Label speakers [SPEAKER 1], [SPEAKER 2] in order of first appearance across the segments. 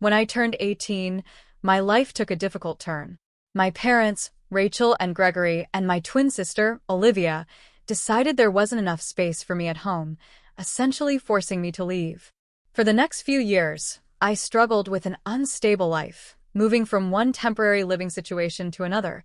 [SPEAKER 1] When I turned 18, my life took a difficult turn. My parents, Rachel and Gregory, and my twin sister, Olivia, decided there wasn't enough space for me at home, essentially forcing me to leave. For the next few years, I struggled with an unstable life, moving from one temporary living situation to another,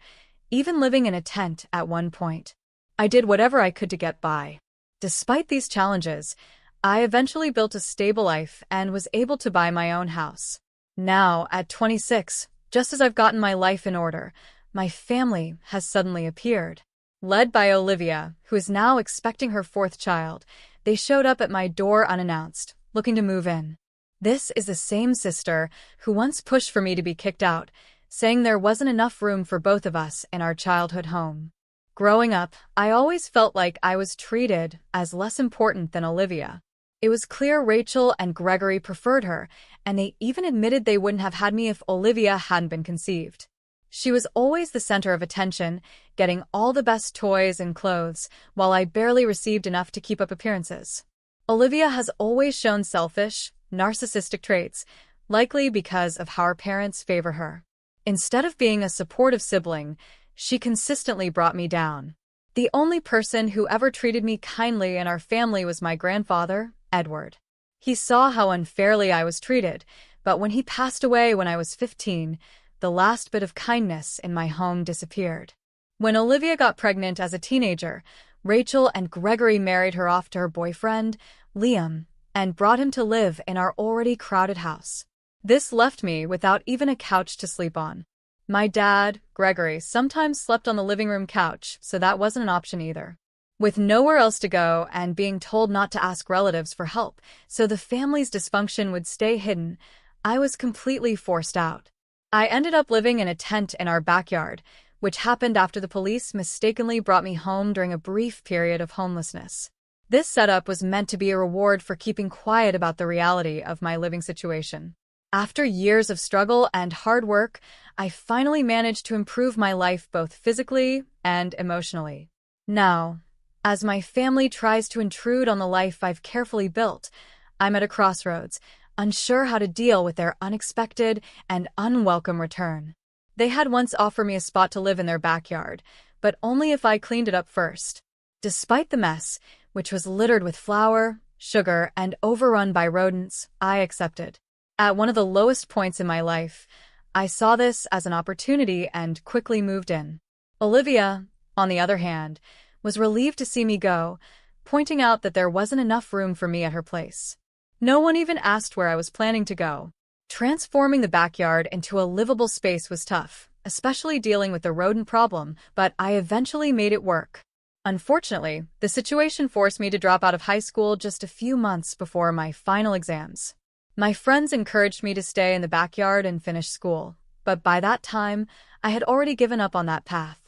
[SPEAKER 1] even living in a tent at one point. I did whatever I could to get by. Despite these challenges, I eventually built a stable life and was able to buy my own house. Now, at 26, just as I've gotten my life in order, my family has suddenly appeared. Led by Olivia, who is now expecting her fourth child, they showed up at my door unannounced, looking to move in. This is the same sister who once pushed for me to be kicked out, saying there wasn't enough room for both of us in our childhood home. Growing up, I always felt like I was treated as less important than Olivia. It was clear Rachel and Gregory preferred her, and they even admitted they wouldn't have had me if Olivia hadn't been conceived. She was always the center of attention, getting all the best toys and clothes, while I barely received enough to keep up appearances. Olivia has always shown selfish, narcissistic traits, likely because of how her parents favor her. Instead of being a supportive sibling, she consistently brought me down. The only person who ever treated me kindly in our family was my grandfather, Edward. He saw how unfairly I was treated, but when he passed away when I was 15, the last bit of kindness in my home disappeared. When Olivia got pregnant as a teenager, Rachel and Gregory married her off to her boyfriend, Liam, and brought him to live in our already crowded house. This left me without even a couch to sleep on. My dad, Gregory, sometimes slept on the living room couch, so that wasn't an option either. With nowhere else to go and being told not to ask relatives for help, so the family's dysfunction would stay hidden, I was completely forced out. I ended up living in a tent in our backyard, which happened after the police mistakenly brought me home during a brief period of homelessness. This setup was meant to be a reward for keeping quiet about the reality of my living situation. After years of struggle and hard work, I finally managed to improve my life both physically and emotionally. Now, as my family tries to intrude on the life I've carefully built, I'm at a crossroads, unsure how to deal with their unexpected and unwelcome return. They had once offered me a spot to live in their backyard, but only if I cleaned it up first. Despite the mess, which was littered with flour, sugar, and overrun by rodents, I accepted. At one of the lowest points in my life, I saw this as an opportunity and quickly moved in. Olivia, on the other hand, was relieved to see me go, pointing out that there wasn't enough room for me at her place. No one even asked where I was planning to go. Transforming the backyard into a livable space was tough, especially dealing with the rodent problem, but I eventually made it work. Unfortunately, the situation forced me to drop out of high school just a few months before my final exams. My friends encouraged me to stay in the backyard and finish school, but by that time, I had already given up on that path.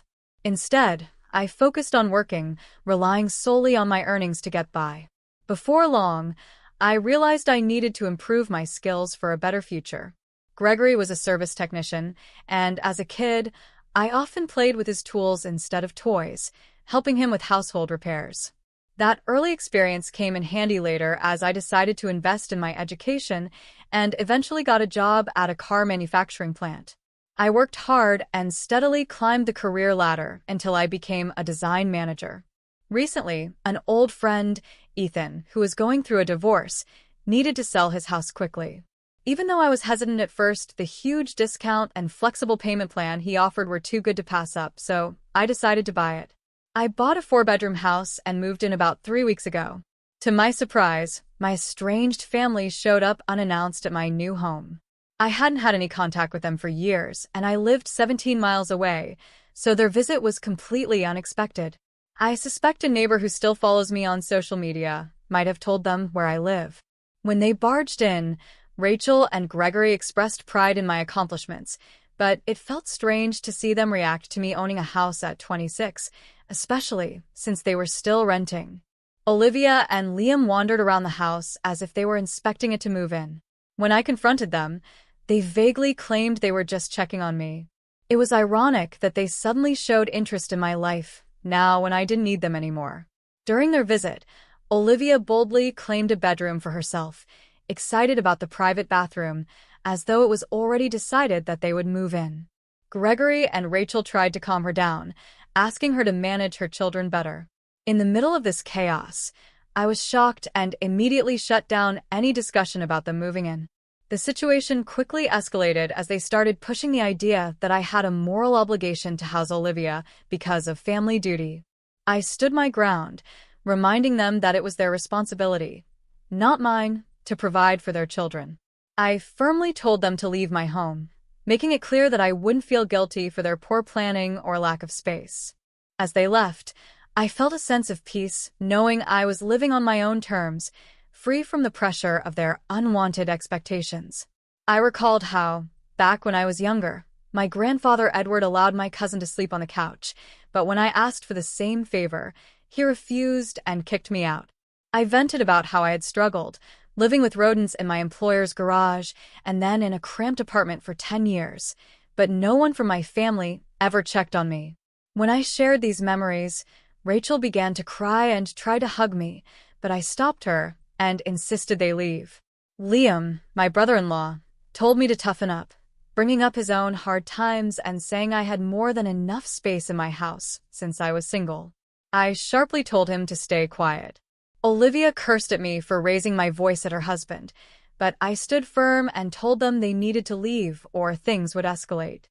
[SPEAKER 1] Instead, I focused on working, relying solely on my earnings to get by. Before long, I realized I needed to improve my skills for a better future. Gregory was a service technician, and as a kid, I often played with his tools instead of toys, helping him with household repairs. That early experience came in handy later as I decided to invest in my education and eventually got a job at a car manufacturing plant. I worked hard and steadily climbed the career ladder until I became a design manager. Recently, an old friend, Ethan, who was going through a divorce, needed to sell his house quickly. Even though I was hesitant at first, the huge discount and flexible payment plan he offered were too good to pass up, so I decided to buy it. I bought a 4-bedroom house and moved in about 3 weeks ago. To my surprise, my estranged family showed up unannounced at my new home. I hadn't had any contact with them for years, and I lived 17 miles away, so their visit was completely unexpected. I suspect a neighbor who still follows me on social media might have told them where I live. When they barged in, Rachel and Gregory expressed pride in my accomplishments, but it felt strange to see them react to me owning a house at 26, especially since they were still renting. Olivia and Liam wandered around the house as if they were inspecting it to move in. When I confronted them, they vaguely claimed they were just checking on me. It was ironic that they suddenly showed interest in my life, now when I didn't need them anymore. During their visit, Olivia boldly claimed a bedroom for herself, excited about the private bathroom, as though it was already decided that they would move in. Gregory and Rachel tried to calm her down, asking her to manage her children better. In the middle of this chaos, I was shocked and immediately shut down any discussion about them moving in. The situation quickly escalated as they started pushing the idea that I had a moral obligation to house Olivia because of family duty. I stood my ground, reminding them that it was their responsibility, not mine, to provide for their children. I firmly told them to leave my home, making it clear that I wouldn't feel guilty for their poor planning or lack of space. As they left, I felt a sense of peace, knowing I was living on my own terms, free from the pressure of their unwanted expectations. I recalled how, back when I was younger, my grandfather Edward allowed my cousin to sleep on the couch, but when I asked for the same favor, he refused and kicked me out. I vented about how I had struggled, living with rodents in my employer's garage and then in a cramped apartment for 10 years, but no one from my family ever checked on me. When I shared these memories, Rachel began to cry and try to hug me, but I stopped her and insisted they leave. Liam, my brother-in-law, told me to toughen up, bringing up his own hard times and saying I had more than enough space in my house since I was single. I sharply told him to stay quiet. Olivia cursed at me for raising my voice at her husband, but I stood firm and told them they needed to leave or things would escalate.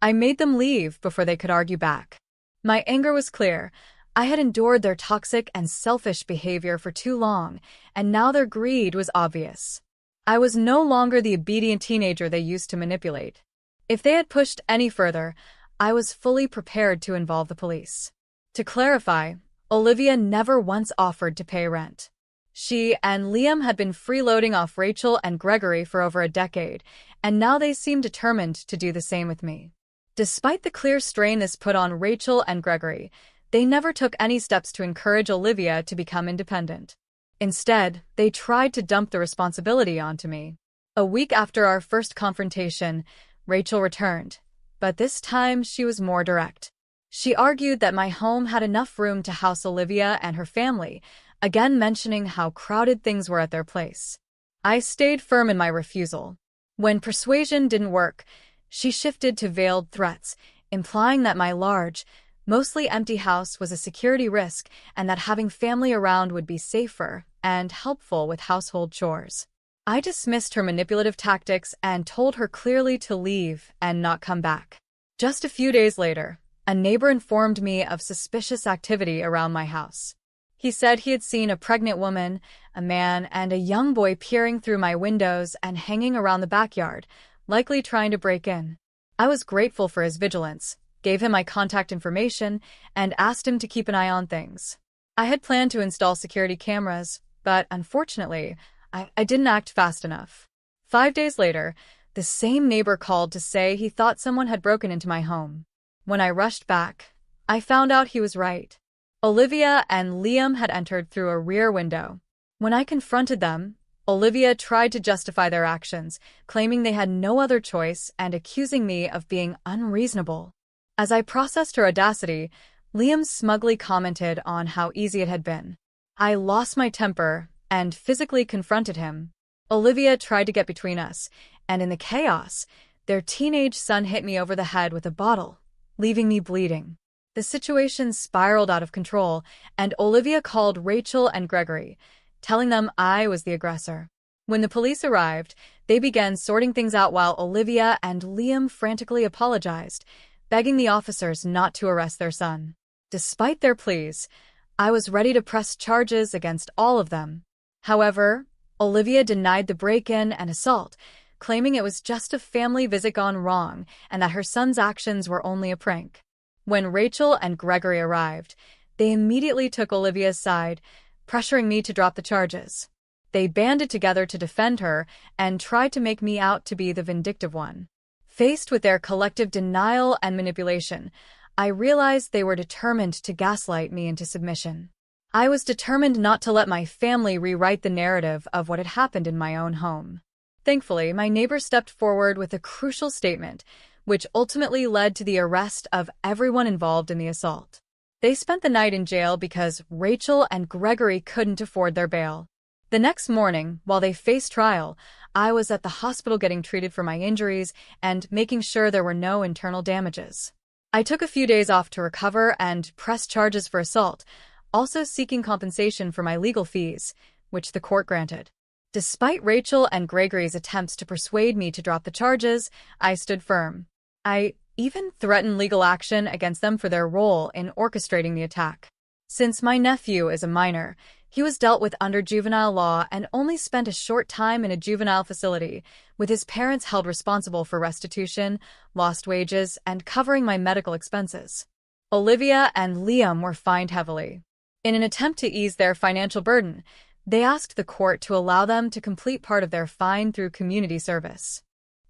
[SPEAKER 1] I made them leave before they could argue back. My anger was clear. I had endured their toxic and selfish behavior for too long, and now their greed was obvious. I was no longer the obedient teenager they used to manipulate. If they had pushed any further, I was fully prepared to involve the police. To clarify, Olivia never once offered to pay rent. She and Liam had been freeloading off Rachel and Gregory for over a decade, and now they seemed determined to do the same with me. Despite the clear strain this put on Rachel and Gregory, they never took any steps to encourage Olivia to become independent. Instead, they tried to dump the responsibility onto me. A week after our first confrontation, Rachel returned, but this time she was more direct. She argued that my home had enough room to house Olivia and her family, again mentioning how crowded things were at their place. I stayed firm in my refusal. When persuasion didn't work, she shifted to veiled threats, implying that my large, mostly empty house was a security risk and that having family around would be safer and helpful with household chores. I dismissed her manipulative tactics and told her clearly to leave and not come back. Just a few days later, a neighbor informed me of suspicious activity around my house. He said he had seen a pregnant woman, a man, and a young boy peering through my windows and hanging around the backyard, likely trying to break in. I was grateful for his vigilance, gave him my contact information, and asked him to keep an eye on things. I had planned to install security cameras, but unfortunately, I didn't act fast enough. 5 days later, the same neighbor called to say he thought someone had broken into my home. When I rushed back, I found out he was right. Olivia and Liam had entered through a rear window. When I confronted them, Olivia tried to justify their actions, claiming they had no other choice and accusing me of being unreasonable. As I processed her audacity, Liam smugly commented on how easy it had been. I lost my temper and physically confronted him. Olivia tried to get between us, and in the chaos, their teenage son hit me over the head with a bottle, leaving me bleeding. The situation spiraled out of control, and Olivia called Rachel and Gregory, telling them I was the aggressor. When the police arrived, they began sorting things out while Olivia and Liam frantically apologized, begging the officers not to arrest their son. Despite their pleas, I was ready to press charges against all of them. However, Olivia denied the break-in and assault, claiming it was just a family visit gone wrong and that her son's actions were only a prank. When Rachel and Gregory arrived, they immediately took Olivia's side, pressuring me to drop the charges. They banded together to defend her and tried to make me out to be the vindictive one. Faced with their collective denial and manipulation, I realized they were determined to gaslight me into submission. I was determined not to let my family rewrite the narrative of what had happened in my own home. Thankfully, my neighbor stepped forward with a crucial statement, which ultimately led to the arrest of everyone involved in the assault. They spent the night in jail because Rachel and Gregory couldn't afford their bail. The next morning, while they faced trial, I was at the hospital getting treated for my injuries and making sure there were no internal damages. I took a few days off to recover and press charges for assault, also seeking compensation for my legal fees, which the court granted. Despite Rachel and Gregory's attempts to persuade me to drop the charges, I stood firm. I even threatened legal action against them for their role in orchestrating the attack. Since my nephew is a minor, he was dealt with under juvenile law and only spent a short time in a juvenile facility, with his parents held responsible for restitution, lost wages, and covering my medical expenses. Olivia and Liam were fined heavily. In an attempt to ease their financial burden, they asked the court to allow them to complete part of their fine through community service.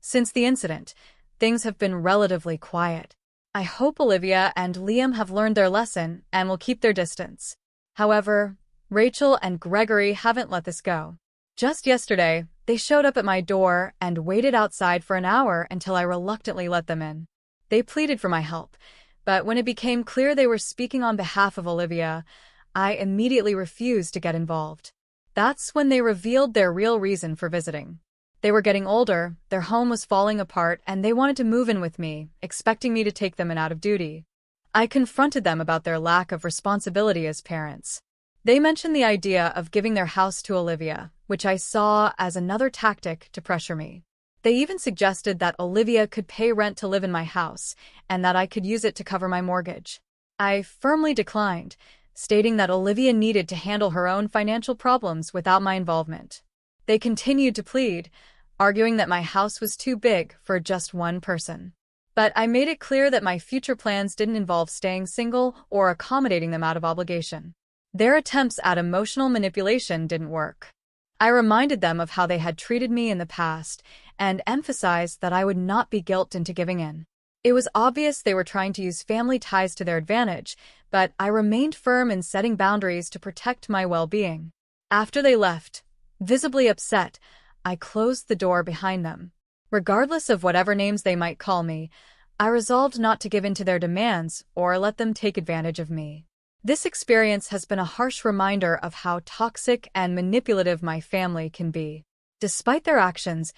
[SPEAKER 1] Since the incident, things have been relatively quiet. I hope Olivia and Liam have learned their lesson and will keep their distance. However, Rachel and Gregory haven't let this go. Just yesterday, they showed up at my door and waited outside for an hour until I reluctantly let them in. They pleaded for my help, but when it became clear they were speaking on behalf of Olivia, I immediately refused to get involved. That's when they revealed their real reason for visiting. They were getting older, their home was falling apart, and they wanted to move in with me, expecting me to take them in out of duty. I confronted them about their lack of responsibility as parents. They mentioned the idea of giving their house to Olivia, which I saw as another tactic to pressure me. They even suggested that Olivia could pay rent to live in my house, and that I could use it to cover my mortgage. I firmly declined, stating that Olivia needed to handle her own financial problems without my involvement. They continued to plead, arguing that my house was too big for just one person. But I made it clear that my future plans didn't involve staying single or accommodating them out of obligation. Their attempts at emotional manipulation didn't work. I reminded them of how they had treated me in the past and emphasized that I would not be guilted into giving in. It was obvious they were trying to use family ties to their advantage, but I remained firm in setting boundaries to protect my well-being. After they left, visibly upset, I closed the door behind them. Regardless of whatever names they might call me, I resolved not to give in to their demands or let them take advantage of me. This experience has been a harsh reminder of how toxic and manipulative my family can be. Despite their actions,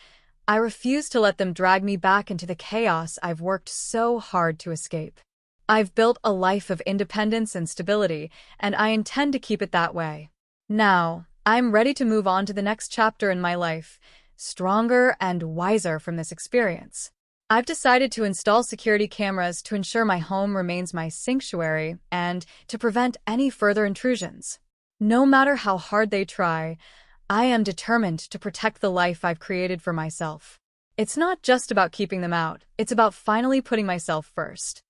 [SPEAKER 1] I refuse to let them drag me back into the chaos I've worked so hard to escape. I've built a life of independence and stability, and I intend to keep it that way. Now, I'm ready to move on to the next chapter in my life, stronger and wiser from this experience. I've decided to install security cameras to ensure my home remains my sanctuary and to prevent any further intrusions. No matter how hard they try, I am determined to protect the life I've created for myself. It's not just about keeping them out, it's about finally putting myself first.